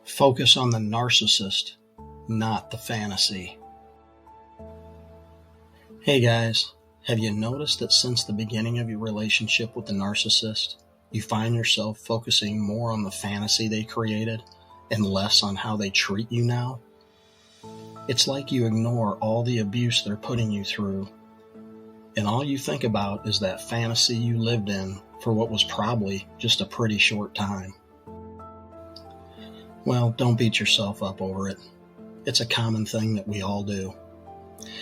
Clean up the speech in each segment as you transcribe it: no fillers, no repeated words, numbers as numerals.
Focus on the narcissist, not the fantasy. Hey guys, have you noticed that since the beginning of your relationship with the narcissist, you find yourself focusing more on the fantasy they created and less on how they treat you now? It's like you ignore all the abuse they're putting you through, and all you think about is that fantasy you lived in for what was probably just a pretty short time. Well, don't beat yourself up over it. It's a common thing that we all do.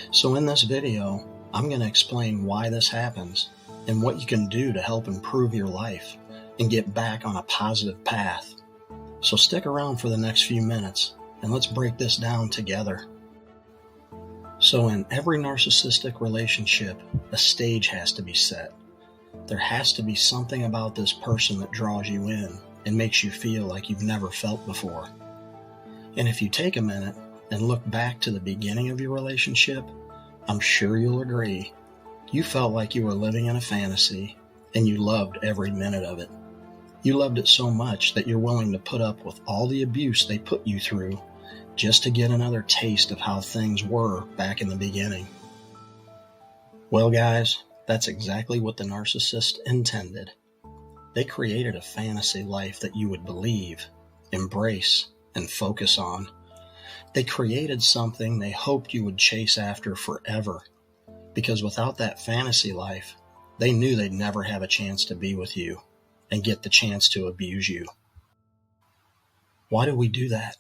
So in this video, I'm going to explain why this happens and what you can do to help improve your life and get back on a positive path. So stick around for the next few minutes and let's break this down together. So in every narcissistic relationship, a stage has to be set. There has to be something about this person that draws you in and makes you feel like you've never felt before. And if you take a minute and look back to the beginning of your relationship, I'm sure you'll agree, you felt like you were living in a fantasy and you loved every minute of it. You loved it so much that you're willing to put up with all the abuse they put you through just to get another taste of how things were back in the beginning. Well, guys, that's exactly what the narcissist intended. They created a fantasy life that you would believe, embrace, and focus on. They created something they hoped you would chase after forever, because without that fantasy life, they knew they'd never have a chance to be with you and get the chance to abuse you. Why do we do that?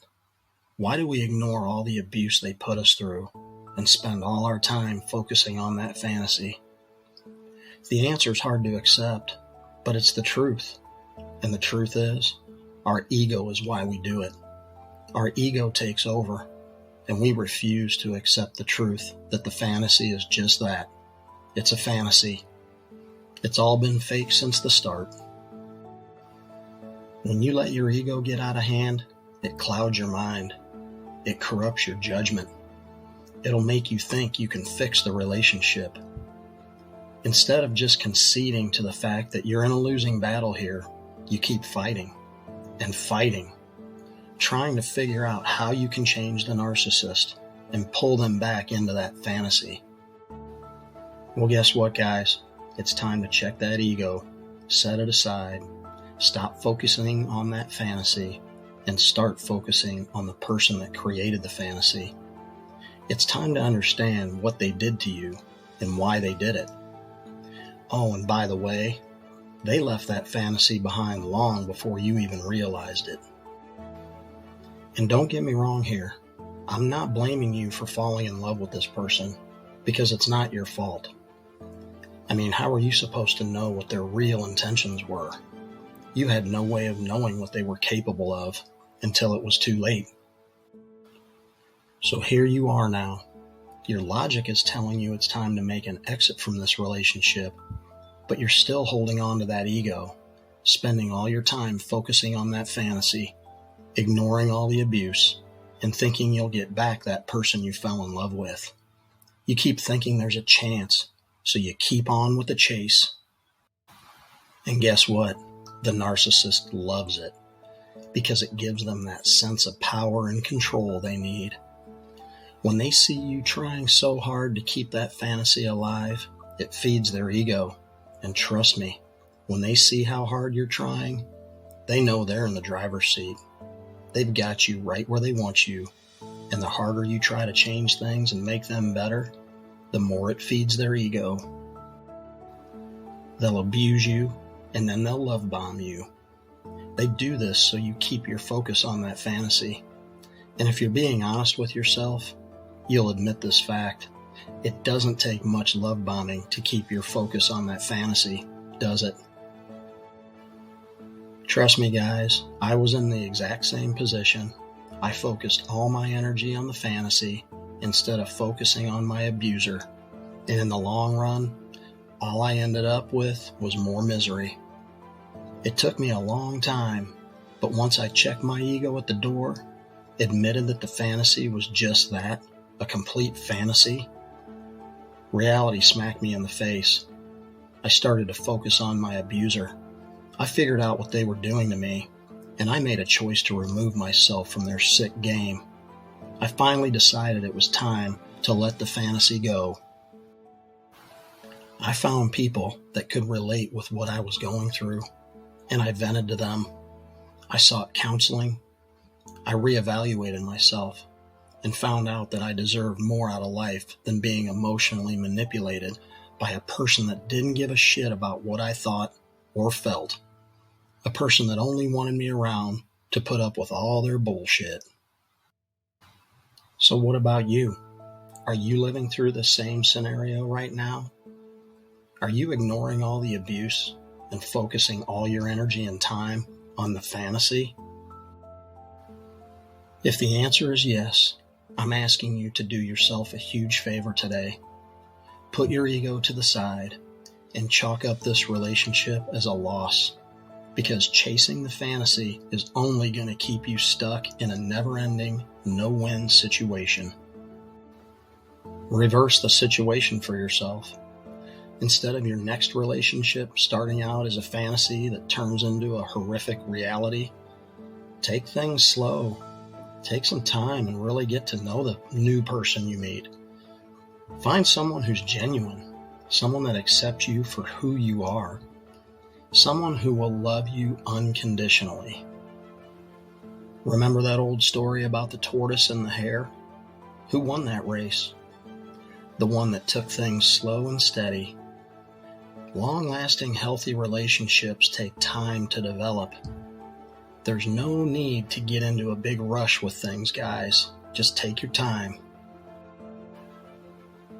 Why do we ignore all the abuse they put us through and spend all our time focusing on that fantasy? The answer is hard to accept, but it's the truth. And the truth is, our ego is why we do it. Our ego takes over, and we refuse to accept the truth that the fantasy is just that. It's a fantasy. It's all been fake since the start. When you let your ego get out of hand, it clouds your mind. It corrupts your judgment. It'll make you think you can fix the relationship. Instead of just conceding to the fact that you're in a losing battle here, you keep fighting and fighting, trying to figure out how you can change the narcissist and pull them back into that fantasy. Well, guess what, guys? It's time to check that ego, set it aside, stop focusing on that fantasy, and start focusing on the person that created the fantasy. It's time to understand what they did to you and why they did it. Oh, and by the way, they left that fantasy behind long before you even realized it. And don't get me wrong here. I'm not blaming you for falling in love with this person because it's not your fault. I mean, how are you supposed to know what their real intentions were? You had no way of knowing what they were capable of until it was too late. So here you are now. Your logic is telling you it's time to make an exit from this relationship, but you're still holding on to that ego, spending all your time focusing on that fantasy, ignoring all the abuse, and thinking you'll get back that person you fell in love with. You keep thinking there's a chance, so you keep on with the chase. And guess what? The narcissist loves it, because it gives them that sense of power and control they need. When they see you trying so hard to keep that fantasy alive, it feeds their ego. And trust me, when they see how hard you're trying, they know they're in the driver's seat. They've got you right where they want you, and the harder you try to change things and make them better, the more it feeds their ego. They'll abuse you, and then they'll love bomb you. They do this so you keep your focus on that fantasy. And if you're being honest with yourself, you'll admit this fact. It doesn't take much love bombing to keep your focus on that fantasy, does it? Trust me, guys, I was in the exact same position. I focused all my energy on the fantasy instead of focusing on my abuser. And in the long run, all I ended up with was more misery. It took me a long time, but once I checked my ego at the door, admitted that the fantasy was just that, a complete fantasy, reality smacked me in the face. I started to focus on my abuser. I figured out what they were doing to me, and I made a choice to remove myself from their sick game. I finally decided it was time to let the fantasy go. I found people that could relate with what I was going through, and I vented to them. I sought counseling. I reevaluated myself and found out that I deserved more out of life than being emotionally manipulated by a person that didn't give a shit about what I thought or felt. A person that only wanted me around to put up with all their bullshit. So what about you? Are you living through the same scenario right now? Are you ignoring all the abuse and focusing all your energy and time on the fantasy? If the answer is yes, I'm asking you to do yourself a huge favor today. Put your ego to the side and chalk up this relationship as a loss, because chasing the fantasy is only going to keep you stuck in a never-ending, no-win situation. Reverse the situation for yourself. Instead of your next relationship starting out as a fantasy that turns into a horrific reality, take things slow. Take some time and really get to know the new person you meet. Find someone who's genuine, someone that accepts you for who you are, someone who will love you unconditionally. Remember that old story about the tortoise and the hare? Who won that race? The one that took things slow and steady. Long-lasting, healthy relationships take time to develop. There's no need to get into a big rush with things, guys. Just take your time.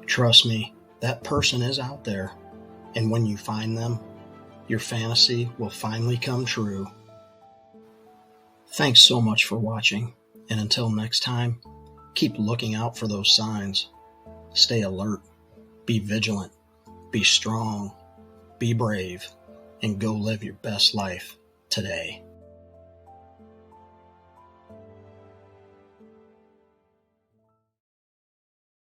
Trust me, that person is out there. And when you find them, your fantasy will finally come true. Thanks so much for watching. And until next time, keep looking out for those signs. Stay alert. Be vigilant. Be strong. Be brave. And go live your best life today.